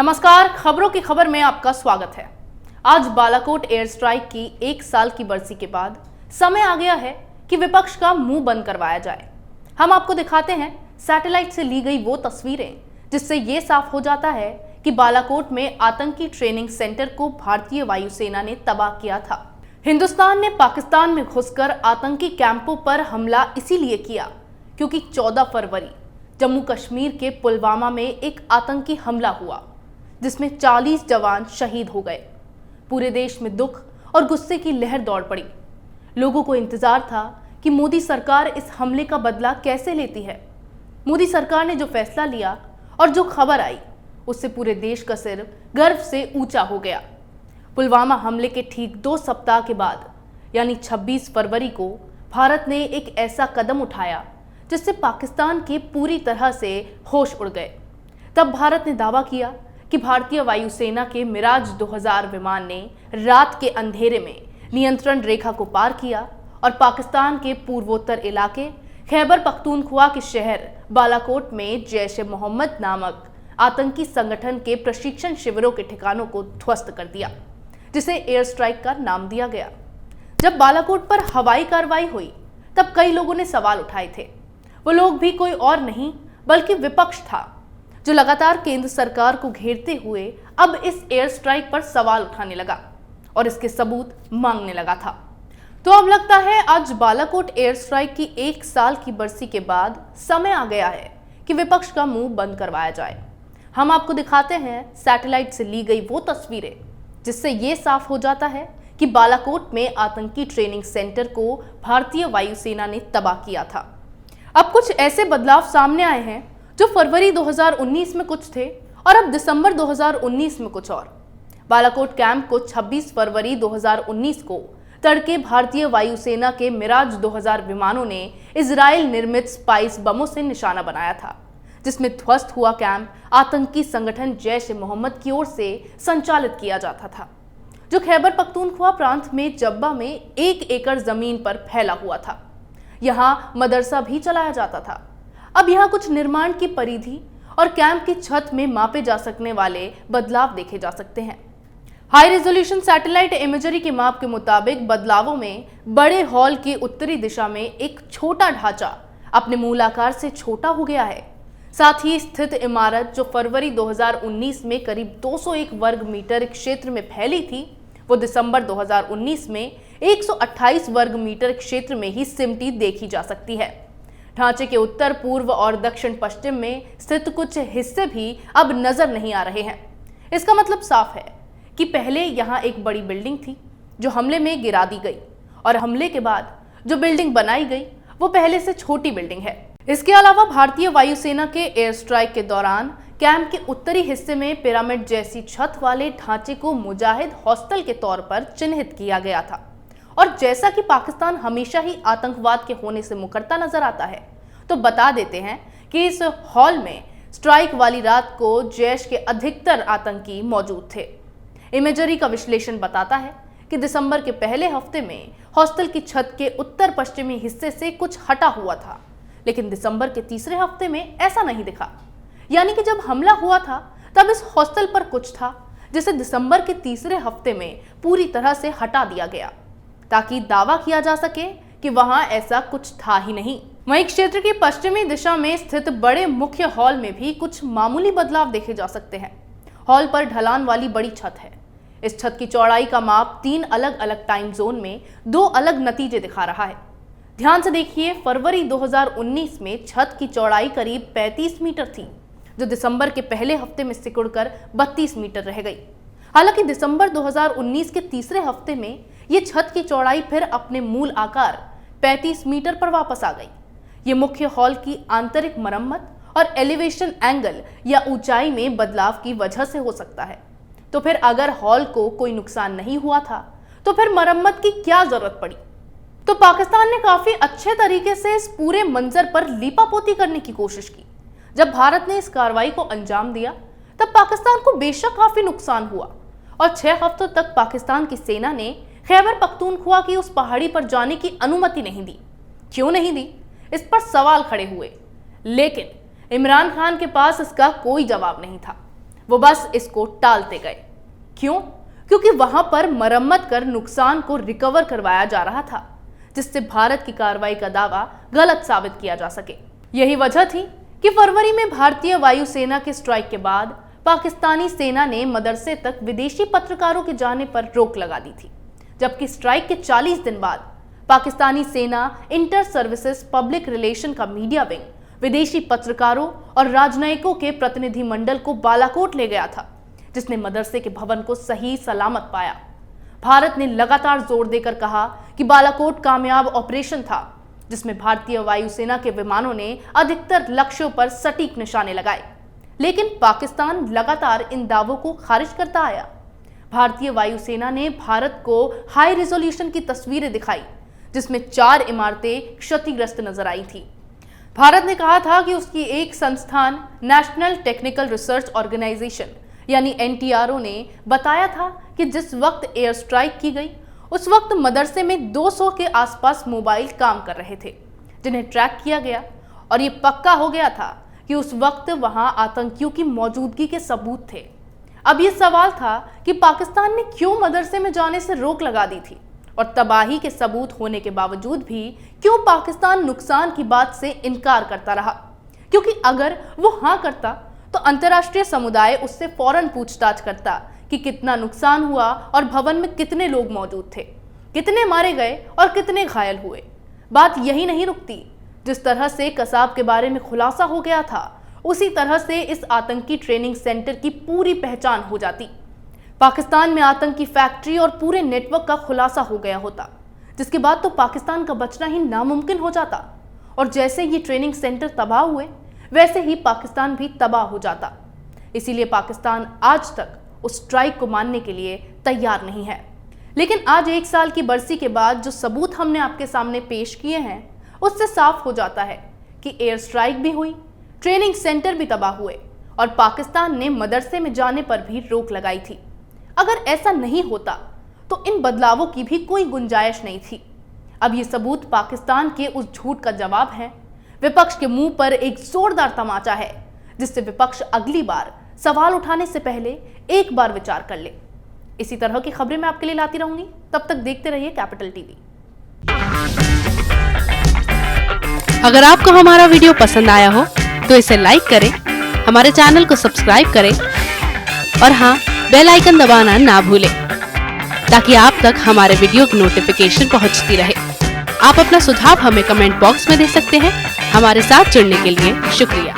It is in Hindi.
नमस्कार, खबरों की खबर में आपका स्वागत है। आज बालाकोट एयर स्ट्राइक की 1 साल की बरसी के बाद समय आ गया है कि विपक्ष का मुंह बंद करवाया जाए। हम आपको दिखाते हैं सैटेलाइट से ली गई वो तस्वीरें जिससे ये साफ हो जाता है कि बालाकोट में आतंकी ट्रेनिंग सेंटर को भारतीय वायुसेना ने तबाह किया था। हिंदुस्तान ने पाकिस्तान में घुसकर आतंकी कैंपों पर हमला इसीलिए किया क्योंकि 14 फरवरी जम्मू कश्मीर के पुलवामा में एक आतंकी हमला हुआ जिसमें 40 जवान शहीद हो गए। पूरे देश में दुख और गुस्से की लहर दौड़ पड़ी। लोगों को इंतजार था कि मोदी सरकार इस हमले का बदला कैसे लेती है। मोदी सरकार ने जो फैसला लिया और जो खबर आई उससे पूरे देश का सिर गर्व से ऊंचा हो गया। पुलवामा हमले के ठीक 2 सप्ताह के बाद यानी 26 फरवरी को भारत ने एक ऐसा कदम उठाया जिससे पाकिस्तान के पूरी तरह से होश उड़ गए। तब भारत ने दावा किया कि भारतीय वायुसेना के मिराज 2000 विमान ने रात के अंधेरे में नियंत्रण रेखा को पार किया और पाकिस्तान के पूर्वोत्तर इलाके खैबर पख्तूनख्वा के शहर बालाकोट में जैश-ए-मोहम्मद नामक आतंकी संगठन के प्रशिक्षण शिविरों के ठिकानों को ध्वस्त कर दिया, जिसे एयर स्ट्राइक का नाम दिया गया। जब बालाकोट पर हवाई कार्रवाई हुई तब कई लोगों ने सवाल उठाए थे। वो लोग भी कोई और नहीं बल्कि विपक्ष था, जो लगातार केंद्र सरकार को घेरते हुए अब इस एयर स्ट्राइक पर सवाल उठाने लगा और इसके सबूत मांगने लगा था। तो अब लगता है आज बालाकोट एयर स्ट्राइक की 1 साल की बरसी के बाद समय आ गया है कि विपक्ष का मुंह बंद करवाया जाए। हम आपको दिखाते हैं सैटेलाइट से ली गई वो तस्वीरें जिससे ये साफ हो जाता है कि बालाकोट में आतंकी ट्रेनिंग सेंटर को भारतीय वायुसेना ने तबाह किया था। अब कुछ ऐसे बदलाव सामने आए हैं जो फरवरी 2019 में कुछ थे और अब दिसंबर 2019 में कुछ और। बालाकोट कैंप को 26 फरवरी 2019 को तड़के भारतीय वायुसेना के मिराज 2000 विमानों ने इजराइल निर्मित स्पाइस बमों से निशाना बनाया था, जिसमें ध्वस्त हुआ कैंप आतंकी संगठन जैश-ए-मोहम्मद की ओर से संचालित किया जाता था, जो खैबर पख्तूनख्वा प्रांत में जब्बा में 1 एकड़ जमीन पर फैला हुआ था। यहाँ मदरसा भी चलाया जाता था। अब यहाँ कुछ निर्माण की परिधि और कैंप की छत में मापे जा सकने वाले बदलाव देखे जा सकते हैं। हाई रेजोल्यूशन सैटेलाइट इमेजरी के माप के मुताबिक बदलावों में बड़े हॉल की उत्तरी दिशा में एक छोटा ढांचा अपने मूल आकार से छोटा हो गया है। साथ ही स्थित इमारत जो फरवरी 2019 में करीब 201 वर्ग मीटर क्षेत्र में फैली थी, वो दिसंबर 2019 में 128 वर्ग मीटर क्षेत्र में ही सिमटी देखी जा सकती है। ढांचे के उत्तर पूर्व और दक्षिण पश्चिम में स्थित कुछ हिस्से भी अब नजर नहीं आ रहे हैं। इसका मतलब साफ है कि पहले यहाँ एक बड़ी बिल्डिंग थी जो हमले में गिरा दी गई और हमले के बाद जो बिल्डिंग बनाई गई वो पहले से छोटी बिल्डिंग है। इसके अलावा भारतीय वायुसेना के एयर स्ट्राइक के दौरान कैंप के उत्तरी हिस्से में पिरामिड जैसी छत वाले ढांचे को मुजाहिद हॉस्टल के तौर पर चिन्हित किया गया था। और जैसा कि पाकिस्तान हमेशा ही आतंकवाद के होने से मुकरता नजर आता है, तो बता देते हैं कि इस हॉल में स्ट्राइक वाली रात को जैश के अधिकतर आतंकी मौजूद थे। इमेजरी का विश्लेषण बताता है कि दिसंबर के पहले हफ्ते में हॉस्टल की छत के उत्तर पश्चिमी हिस्से से कुछ हटा हुआ था, लेकिन दिसंबर के तीसरे हफ्ते में ऐसा नहीं दिखा। यानी कि जब हमला हुआ था तब इस हॉस्टल पर कुछ था जिसे दिसंबर के तीसरे हफ्ते में पूरी तरह से हटा दिया गया, ताकि दावा किया जा सके कि वहां ऐसा कुछ था ही नहीं। वहीं क्षेत्र की पश्चिमी दिशा में स्थित बड़े मुख्य हॉल में भी कुछ मामूली बदलाव देखे जा सकते हैं। हॉल पर ढलान वाली बड़ी छत है। इस छत की चौड़ाई का माप 3 अलग अलग टाइम जोन में 2 अलग नतीजे दिखा रहा है। ध्यान से देखिए, फरवरी 2019 में छत की चौड़ाई करीब 35 मीटर थी, जो दिसंबर के पहले हफ्ते में सिकुड़कर 32 मीटर रह गई। हालांकि दिसंबर 2019 के तीसरे हफ्ते में ये छत की चौड़ाई फिर अपने मूल आकार 35 मीटर पर वापस आ गई। ये मुख्य हॉल की आंतरिक मरम्मत और एलिवेशन एंगल या ऊंचाई में बदलाव की वजह से हो सकता है। तो फिर अगर हॉल को कोई नुकसान नहीं हुआ था तो फिर मरम्मत की क्या जरूरत पड़ी? तो पाकिस्तान ने काफी अच्छे तरीके से इस पूरे मंजर पर लीपापोती करने की कोशिश की। जब भारत ने इस कार्रवाई को अंजाम दिया तब पाकिस्तान को बेशक काफी नुकसान हुआ और 6 हफ्तों तक पाकिस्तान की सेना ने खैबर पख्तूनख्वा की उस पहाड़ी पर जाने की अनुमति नहीं दी। क्यों नहीं दी, इस पर सवाल खड़े हुए, लेकिन इमरान खान के पास इसका कोई जवाब नहीं था। वो बस इसको टालते गए। क्यों? क्योंकि वहां पर मरम्मत कर नुकसान को रिकवर करवाया जा रहा था, जिससे भारत की कार्रवाई का दावा गलत साबित किया जा सके। यही वजह थी कि फरवरी में भारतीय वायुसेना के स्ट्राइक के बाद पाकिस्तानी सेना ने मदरसे तक विदेशी पत्रकारों के जाने पर रोक लगा दी थी, जबकि स्ट्राइक के 40 दिन बाद पाकिस्तानी सेना इंटर सर्विसेज पब्लिक रिलेशन का मीडिया विंग विदेशी पत्रकारों और राजनयिकों के प्रतिनिधि मंडल को बालाकोट ले गया था, जिसने मदरसे के भवन को सही सलामत पाया। भारत ने लगातार जोर देकर कहा कि बालाकोट कामयाब ऑपरेशन था, जिसमें भारतीय वायुसेना के विमानों ने अधिकतर लक्ष्यों पर सटीक निशाने लगाए, लेकिन पाकिस्तान लगातार इन दावों को खारिज करता आया। भारतीय वायुसेना ने भारत को हाई रिजोल्यूशन की तस्वीरें दिखाई, जिसमें 4 इमारतें क्षतिग्रस्त नजर आई थी। भारत ने कहा था कि उसकी एक संस्थान नेशनल टेक्निकल रिसर्च ऑर्गेनाइजेशन यानी NTRO ने बताया था कि जिस वक्त एयर स्ट्राइक की गई उस वक्त मदरसे में 200 के आसपास मोबाइल काम कर रहे थे, जिन्हें ट्रैक किया गया और ये पक्का हो गया था कि उस वक्त वहां आतंकियों की मौजूदगी के सबूत थे। अब ये सवाल था कि पाकिस्तान ने क्यों मदरसे में जाने से रोक लगा दी थी और तबाही के सबूत होने के बावजूद भी क्यों पाकिस्तान नुकसान की बात से इनकार करता रहा, क्योंकि अगर वो हाँ करता तो अंतर्राष्ट्रीय समुदाय उससे फौरन पूछताछ करता कि कितना नुकसान हुआ और भवन में कितने लोग मौजूद थे, कितने मारे गए और कितने घायल हुए। बात यही नहीं रुकती। जिस तरह से कसाब के बारे में खुलासा हो गया था, उसी तरह से इस आतंकी ट्रेनिंग सेंटर की पूरी पहचान हो जाती। पाकिस्तान में आतंकी फैक्ट्री और पूरे नेटवर्क का खुलासा हो गया होता, जिसके बाद तो पाकिस्तान का बचना ही नामुमकिन हो जाता। और जैसे ये ट्रेनिंग सेंटर तबाह हुए, वैसे ही पाकिस्तान भी तबाह हो जाता। इसीलिए पाकिस्तान आज तक उस स्ट्राइक को मानने के लिए तैयार नहीं है। लेकिन आज 1 साल की बरसी के बाद जो सबूत हमने आपके सामने पेश किए हैं, उससे साफ हो जाता है कि एयर स्ट्राइक भी हुई, ट्रेनिंग सेंटर भी तबाह हुए और पाकिस्तान ने मदरसे में जाने पर भी रोक लगाई थी। अगर ऐसा नहीं होता तो इन बदलावों की भी कोई गुंजाइश नहीं थी। अब ये सबूत पाकिस्तान के उस झूठ का जवाब है। विपक्ष के मुंह पर एक जोरदार तमाचा है, जिससे विपक्ष अगली बार सवाल उठाने से पहले एक बार विचार कर ले। इसी तरह की खबरें मैं आपके लिए लाती रहूंगी। तब तक देखते रहिए कैपिटल टीवी। अगर आपको हमारा वीडियो पसंद आया हो तो इसे लाइक करें, हमारे चैनल को सब्सक्राइब करें और हाँ, बेल आइकन दबाना ना भूलें, ताकि आप तक हमारे वीडियो की नोटिफिकेशन पहुंचती रहे। आप अपना सुझाव हमें कमेंट बॉक्स में दे सकते हैं। हमारे साथ जुड़ने के लिए शुक्रिया।